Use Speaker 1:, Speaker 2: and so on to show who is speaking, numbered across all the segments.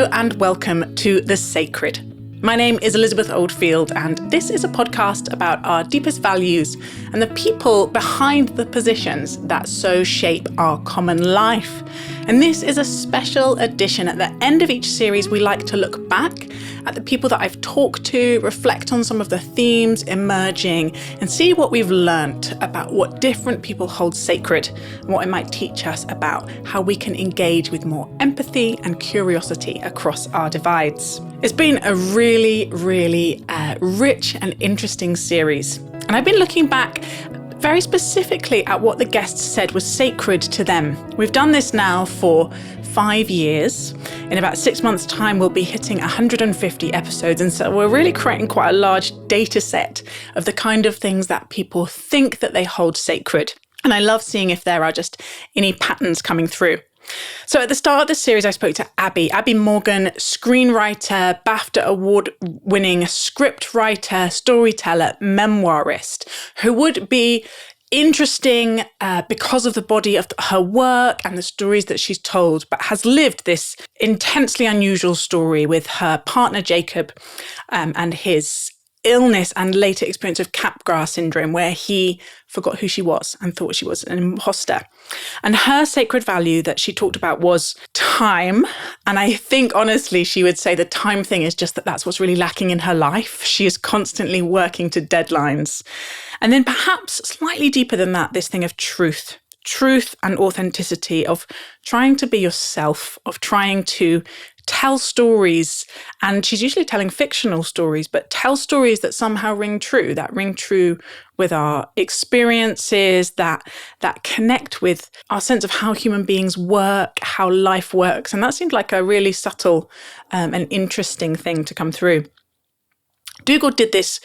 Speaker 1: Hello and welcome to The Sacred. My name is Elizabeth Oldfield, and this is a podcast about our deepest values and the people behind the positions that so shape our common life. And this is a special edition. At the end of each series, we like to look back at the people that I've talked to, reflect on some of the themes emerging, and see what we've learnt about what different people hold sacred and what it might teach us about how we can engage with more empathy and curiosity across our divides. It's been a really rich and interesting series. And I've been looking back very specifically at what the guests said was sacred to them. We've done this now for 5 years. In about 6 months' time, we'll be hitting 150 episodes. And so we're really creating quite a large data set of the kind of things that people think that they hold sacred. And I love seeing if there are just any patterns coming through. So at the start of the series, I spoke to Abby Morgan, screenwriter, BAFTA award-winning scriptwriter, storyteller, memoirist, who would be interesting because of the body of her work and the stories that she's told, but has lived this intensely unusual story with her partner Jacob and his illness and later experience of Capgras syndrome, where he forgot who she was and thought she was an imposter. And her sacred value that she talked about was time. And I think, honestly, she would say the time thing is just that's what's really lacking in her life. She is constantly working to deadlines. And then perhaps slightly deeper than that, this thing of truth and authenticity, of trying to be yourself, of trying to tell stories, and she's usually telling fictional stories, but tell stories that somehow ring true with our experiences, that connect with our sense of how human beings work, how life works. And that seemed like a really subtle and interesting thing to come through. Dougald did this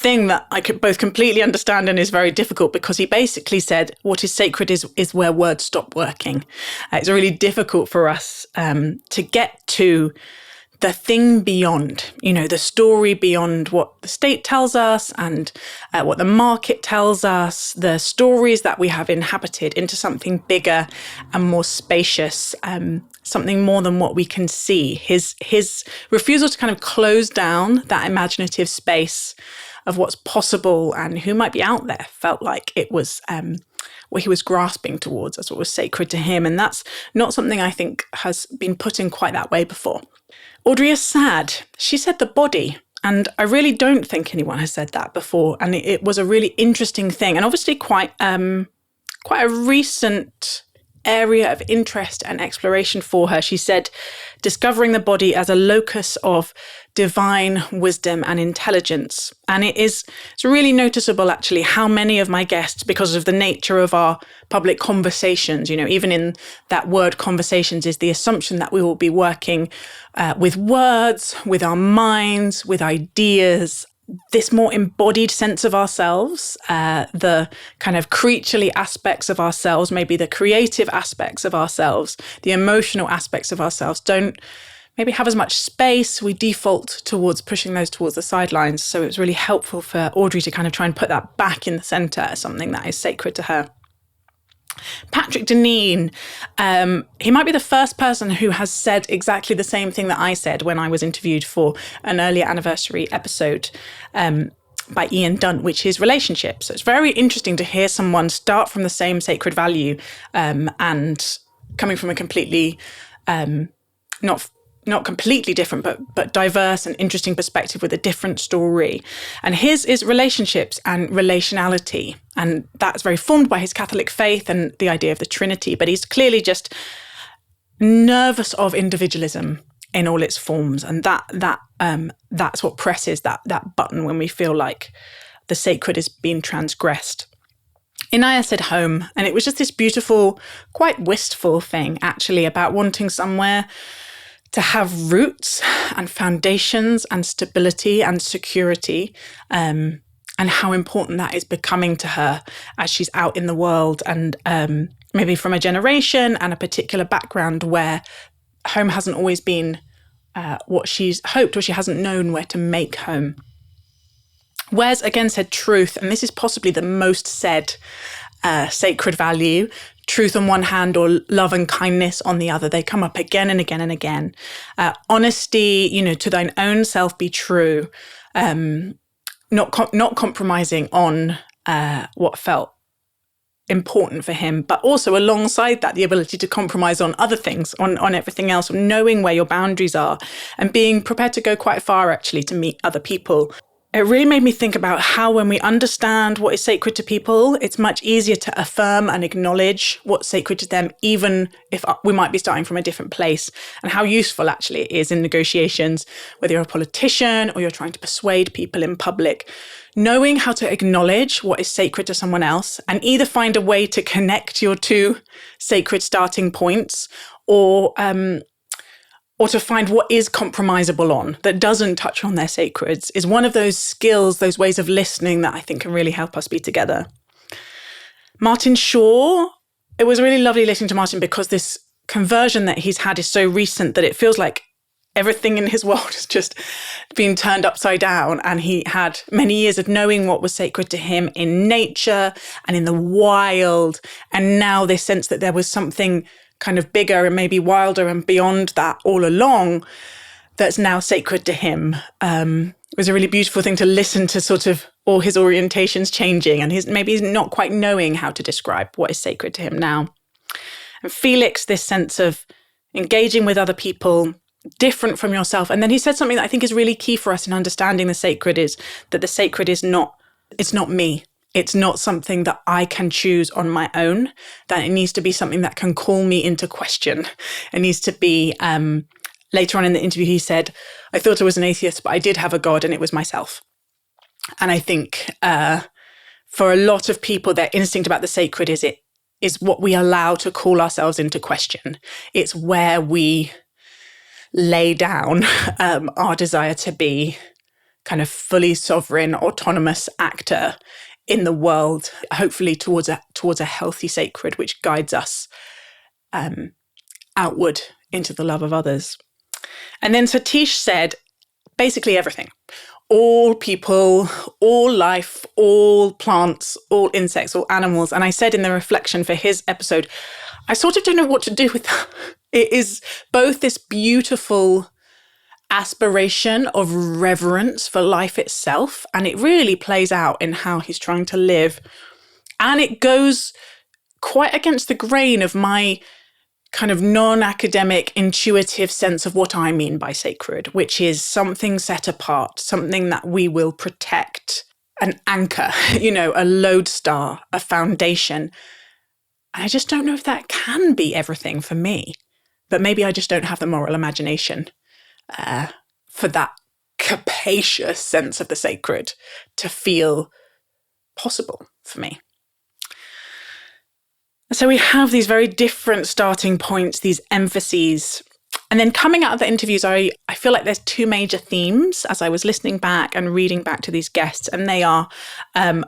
Speaker 1: thing that I could both completely understand and is very difficult, because he basically said what is sacred is where words stop working. It's really difficult for us to get to the thing beyond, the story beyond what the state tells us and what the market tells us, the stories that we have inhabited into something bigger and more spacious, something more than what we can see. His refusal to kind of close down that imaginative space of what's possible and who might be out there felt like it was what he was grasping towards as what was sacred to him. And that's not something I think has been put in quite that way before. Audrey Assad, she said the body. And I really don't think anyone has said that before. And it was a really interesting thing, and obviously quite a recent area of interest and exploration for her. She said, discovering the body as a locus of divine wisdom and intelligence. And it's really noticeable, actually, how many of my guests, because of the nature of our public conversations, even in that word conversations is the assumption that we will be working with words, with our minds, with ideas, this more embodied sense of ourselves, the kind of creaturely aspects of ourselves, maybe the creative aspects of ourselves, the emotional aspects of ourselves don't maybe have as much space. We default towards pushing those towards the sidelines. So it was really helpful for Audrey to kind of try and put that back in the centre as something that is sacred to her. Patrick Deneen, he might be the first person who has said exactly the same thing that I said when I was interviewed for an earlier anniversary episode by Ian Dunt, which is relationships. So it's very interesting to hear someone start from the same sacred value and coming from a completely, not completely different, but diverse and interesting perspective with a different story. And his is relationships and relationality. And that's very formed by his Catholic faith and the idea of the Trinity. But he's clearly just nervous of individualism in all its forms. And that's what presses that button when we feel like the sacred is being transgressed. Inaya said home. And it was just this beautiful, quite wistful thing, actually, about wanting somewhere to have roots and foundations and stability and security, and how important that is becoming to her as she's out in the world, and maybe from a generation and a particular background where home hasn't always been what she's hoped, or she hasn't known where to make home. Wes again said truth, and this is possibly the most said sacred value. truth on one hand or love and kindness on the other. They come up again and again and again. Honesty, to thine own self be true. Not compromising on what felt important for him, but also alongside that, the ability to compromise on other things, on everything else, knowing where your boundaries are and being prepared to go quite far actually to meet other people. It really made me think about how when we understand what is sacred to people, it's much easier to affirm and acknowledge what's sacred to them, even if we might be starting from a different place, and how useful actually it is in negotiations, whether you're a politician or you're trying to persuade people in public. Knowing how to acknowledge what is sacred to someone else and either find a way to connect your two sacred starting points or to find what is compromisable on that doesn't touch on their sacreds is one of those skills, those ways of listening that I think can really help us be together. Martin Shaw, it was really lovely listening to Martin because this conversion that he's had is so recent that it feels like everything in his world has just been turned upside down, and he had many years of knowing what was sacred to him in nature and in the wild, and now this sense that there was something kind of bigger and maybe wilder and beyond that all along that's now sacred to him. It was a really beautiful thing to listen to, sort of all his orientations changing and maybe he's not quite knowing how to describe what is sacred to him now. And Felix, this sense of engaging with other people different from yourself. And then he said something that I think is really key for us in understanding the sacred, is that the sacred is it's not me. It's not something that I can choose on my own, that it needs to be something that can call me into question. It needs to be, later on in the interview, he said, I thought I was an atheist, but I did have a God and it was myself. And I think for a lot of people, their instinct about the sacred is what we allow to call ourselves into question. It's where we lay down our desire to be kind of fully sovereign, autonomous actor in the world, hopefully towards a healthy sacred, which guides us outward into the love of others. And then Satish said basically everything. All people, all life, all plants, all insects, all animals. And I said in the reflection for his episode, I sort of don't know what to do with that. It is both this beautiful aspiration of reverence for life itself, and it really plays out in how he's trying to live. And it goes quite against the grain of my kind of non-academic, intuitive sense of what I mean by sacred, which is something set apart, something that we will protect, an anchor, a lodestar, a foundation. And I just don't know if that can be everything for me. But maybe I just don't have the moral imagination for that capacious sense of the sacred to feel possible for me. So we have these very different starting points, these emphases. And then coming out of the interviews, I feel like there's two major themes as I was listening back and reading back to these guests. And they are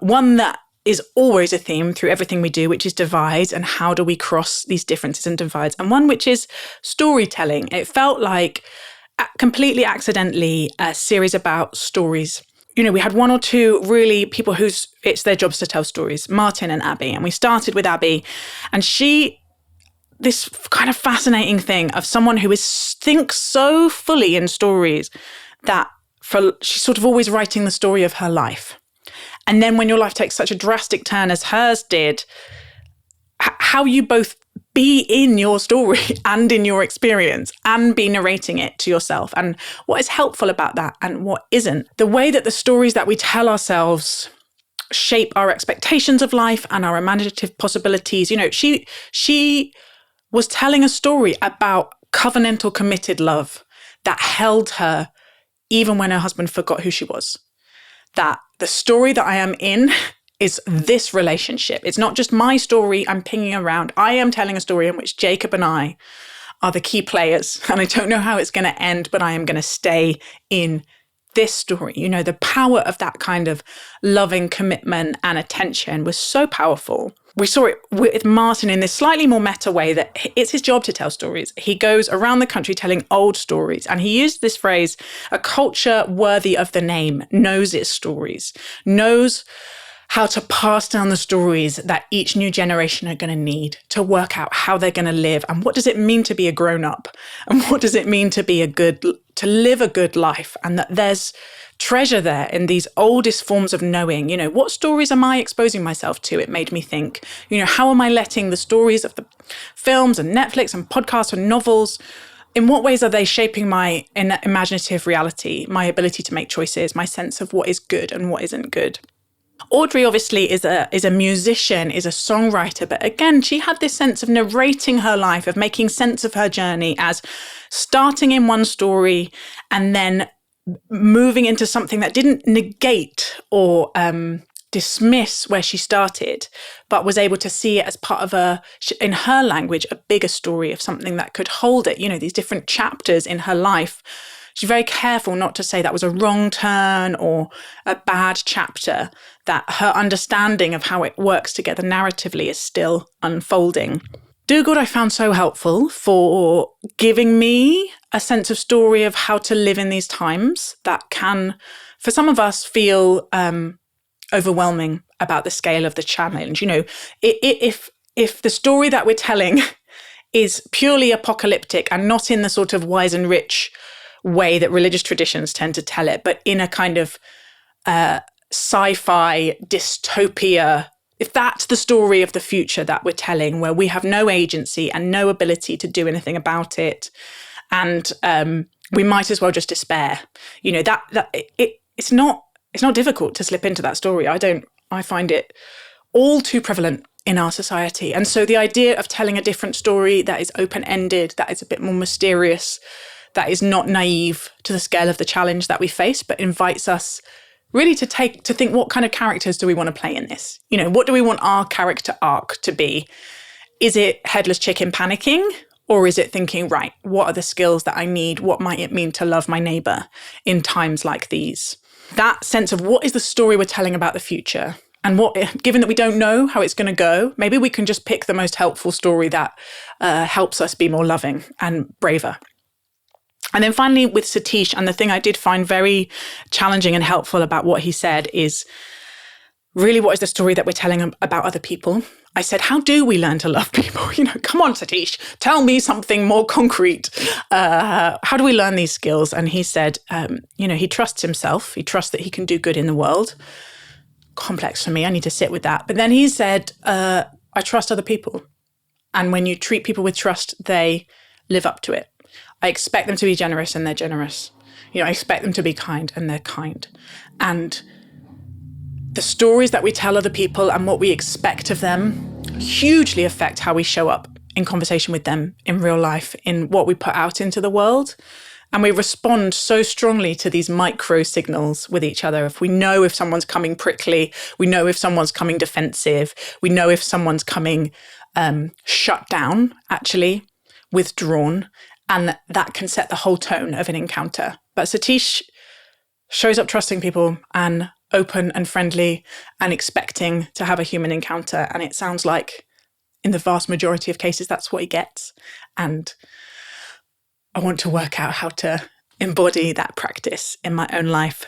Speaker 1: one that is always a theme through everything we do, which is divides and how do we cross these differences and divides. And one which is storytelling. It felt like completely accidentally a series about stories. We had one or two really people it's their jobs to tell stories, Martin and Abby. And we started with Abby, and this kind of fascinating thing of someone who thinks so fully in stories that she's sort of always writing the story of her life. And then when your life takes such a drastic turn as hers did, how you both be in your story and in your experience and be narrating it to yourself, and what is helpful about that and what isn't. The way that the stories that we tell ourselves shape our expectations of life and our imaginative possibilities. She was telling a story about covenantal committed love that held her even when her husband forgot who she was. That the story that I am in is this relationship. It's not just my story I'm pinging around. I am telling a story in which Jacob and I are the key players. And I don't know how it's going to end, but I am going to stay in this story. The power of that kind of loving commitment and attention was so powerful. We saw it with Martin in this slightly more meta way that it's his job to tell stories. He goes around the country telling old stories. And he used this phrase, a culture worthy of the name knows its stories, knows how to pass down the stories that each new generation are going to need to work out how they're going to live, and what does it mean to be a grown-up, and what does it mean to live a good life, and that there's treasure there in these oldest forms of knowing. What stories am I exposing myself to? It made me think, how am I letting the stories of the films and Netflix and podcasts and novels, in what ways are they shaping my imaginative reality, my ability to make choices, my sense of what is good and what isn't good? Audrey obviously is a musician, is a songwriter, but again, she had this sense of narrating her life, of making sense of her journey as starting in one story and then moving into something that didn't negate or dismiss where she started, but was able to see it as part of in her language, a bigger story of something that could hold it, these different chapters in her life. She's very careful not to say that was a wrong turn or a bad chapter, that her understanding of how it works together narratively is still unfolding. Dougald I found so helpful for giving me a sense of story of how to live in these times that can, for some of us, feel overwhelming about the scale of the challenge. If the story that we're telling is purely apocalyptic and not in the sort of wise and rich way that religious traditions tend to tell it, but in a kind of sci-fi dystopia, if that's the story of the future that we're telling, where we have no agency and no ability to do anything about it, and we might as well just despair, it's not difficult to slip into that story. I find it all too prevalent in our society. And so the idea of telling a different story that is open-ended, that is a bit more mysterious, that is not naive to the scale of the challenge that we face, but invites us really to think, what kind of characters do we want to play in this? What do we want our character arc to be? Is it headless chicken panicking? Or is it thinking, right, what are the skills that I need? What might it mean to love my neighbor in times like these? That sense of what is the story we're telling about the future? And given that we don't know how it's going to go, maybe we can just pick the most helpful story that helps us be more loving and braver. And then finally with Satish, and the thing I did find very challenging and helpful about what he said is really, what is the story that we're telling about other people? I said, how do we learn to love people? Come on, Satish, tell me something more concrete. How do we learn these skills? And he said, he trusts himself. He trusts that he can do good in the world. Complex for me. I need to sit with that. But then he said, I trust other people. And when you treat people with trust, they live up to it. I expect them to be generous and they're generous. I expect them to be kind and they're kind. And the stories that we tell other people and what we expect of them hugely affect how we show up in conversation with them in real life, in what we put out into the world. And we respond so strongly to these micro signals with each other. If we know if someone's coming prickly, we know if someone's coming defensive, we know if someone's coming shut down, actually, withdrawn. And that can set the whole tone of an encounter. But Satish shows up trusting people and open and friendly and expecting to have a human encounter. And it sounds like in the vast majority of cases, that's what he gets. And I want to work out how to embody that practice in my own life.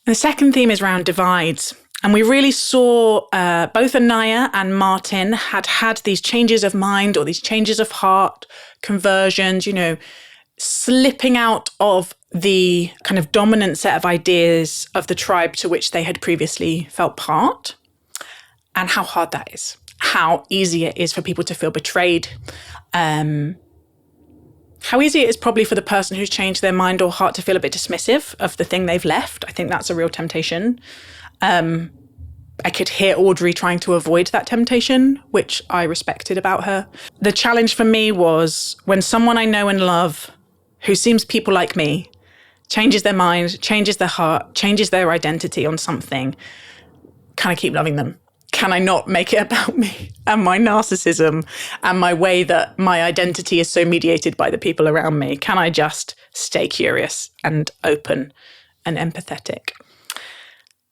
Speaker 1: And the second theme is around divides. And we really saw both Inaya and Martin had these changes of mind or these changes of heart, conversions, slipping out of the kind of dominant set of ideas of the tribe to which they had previously felt part, and how hard that is, how easy it is for people to feel betrayed, how easy it is probably for the person who's changed their mind or heart to feel a bit dismissive of the thing they've left. I think that's a real temptation. I could hear Audrey trying to avoid that temptation, which I respected about her. The challenge for me was when someone I know and love, who seems people like me, changes their mind, changes their heart, changes their identity on something, can I keep loving them? Can I not make it about me and my narcissism and my way that my identity is so mediated by the people around me? Can I just stay curious and open and empathetic?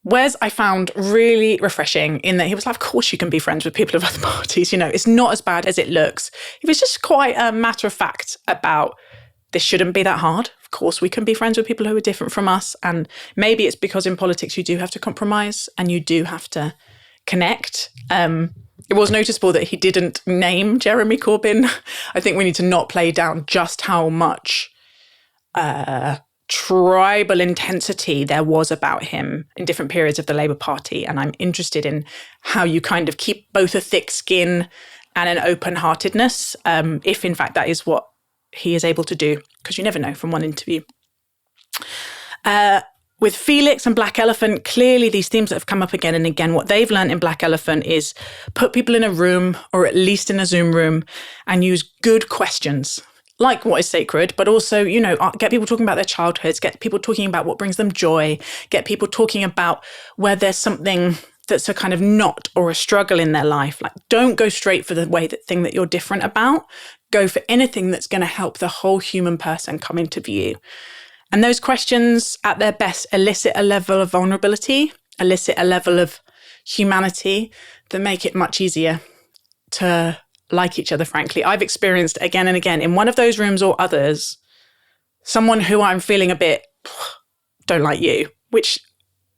Speaker 1: Wes I found really refreshing in that he was like, of course you can be friends with people of other parties. It's not as bad as it looks. He was just quite a matter of fact about this shouldn't be that hard. of course, we can be friends with people who are different from us. And maybe it's because in politics, you do have to compromise and you do have to connect. It was noticeable that he didn't name Jeremy Corbyn. I think we need to not play down just how much tribal intensity there was about him in different periods of the Labour Party. And I'm interested in how you kind of keep both a thick skin and an open-heartedness, if in fact that is what he is able to do, because you never know from one interview. With Felix and Black Elephant, clearly these themes that have come up again and again, what they've learned in Black Elephant is put people in a room, or at least in a Zoom room, and use good questions, like what is sacred, but also, get people talking about their childhoods, get people talking about what brings them joy, get people talking about where there's something that's a kind of knot or a struggle in their life. Like, don't go straight for the thing that you're different about. Go for anything that's going to help the whole human person come into view. And those questions at their best elicit a level of vulnerability, elicit a level of humanity that make it much easier to like each other, frankly. I've experienced again and again in one of those rooms or others, someone who I'm feeling a bit, don't like you, which,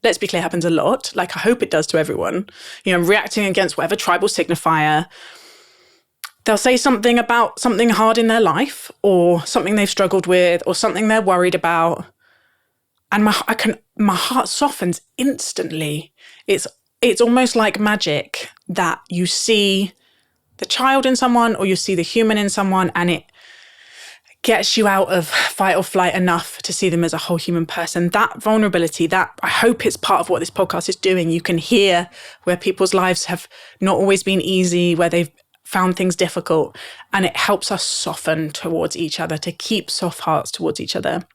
Speaker 1: let's be clear, happens a lot. Like, I hope it does to everyone. Reacting against whatever tribal signifier. They'll say something about something hard in their life, or something they've struggled with, or something they're worried about. And my heart softens instantly. It's almost like magic that you see the child in someone, or you see the human in someone, and it gets you out of fight or flight enough to see them as a whole human person. That vulnerability, that I hope it's part of what this podcast is doing. You can hear where people's lives have not always been easy, where they've found things difficult, and it helps us soften towards each other, to keep soft hearts towards each other.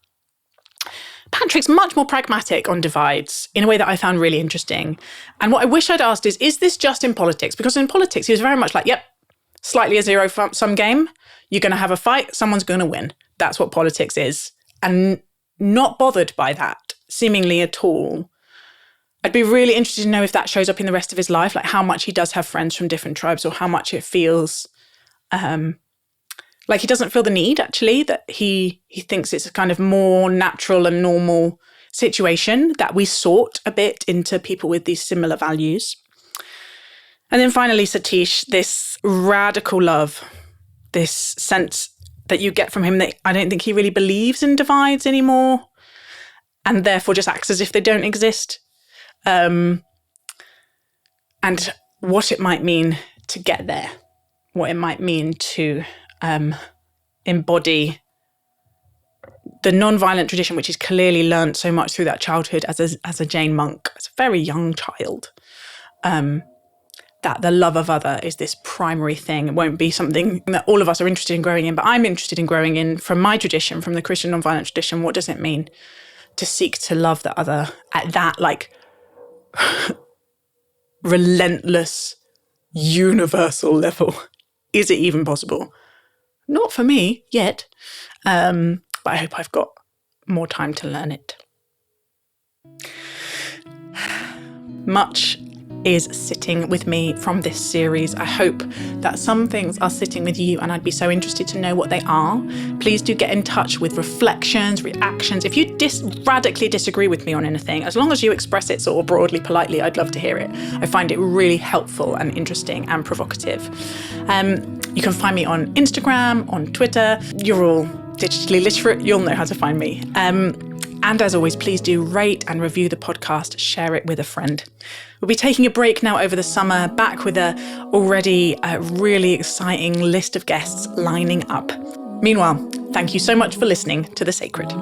Speaker 1: Patrick's much more pragmatic on divides in a way that I found really interesting. And what I wish I'd asked is this just in politics? Because in politics, he was very much like, yep, slightly a zero-sum game. You're going to have a fight, someone's going to win. That's what politics is. And not bothered by that, seemingly at all. I'd be really interested to know if that shows up in the rest of his life, like how much he does have friends from different tribes, or how much it feels like he doesn't feel the need, actually, that he thinks it's a kind of more natural and normal situation, that we sort a bit into people with these similar values. And then finally, Satish, this radical love, this sense that you get from him that I don't think he really believes in divides anymore, and therefore just acts as if they don't exist. And what it might mean to get there, what it might mean to embody the non-violent tradition, which he's clearly learned so much through that childhood as a Jain monk, as a very young child, that the love of other is this primary thing. It won't be something that all of us are interested in growing in, but I'm interested in growing in from my tradition, from the Christian non-violent tradition. What does it mean to seek to love the other at that, like, relentless, universal level? Is it even possible? Not for me yet, but I hope I've got more time to learn it. Much is sitting with me from this series. I hope that some things are sitting with you, and I'd be so interested to know what they are. Please do get in touch with reflections, reactions. If you radically disagree with me on anything, as long as you express it sort of broadly, politely, I'd love to hear it. I find it really helpful and interesting and provocative. You can find me on Instagram, on Twitter. You're all digitally literate. You'll know how to find me. And as always, please do rate and review the podcast, share it with a friend. We'll be taking a break now over the summer, back with a really exciting list of guests lining up. Meanwhile, thank you so much for listening to The Sacred.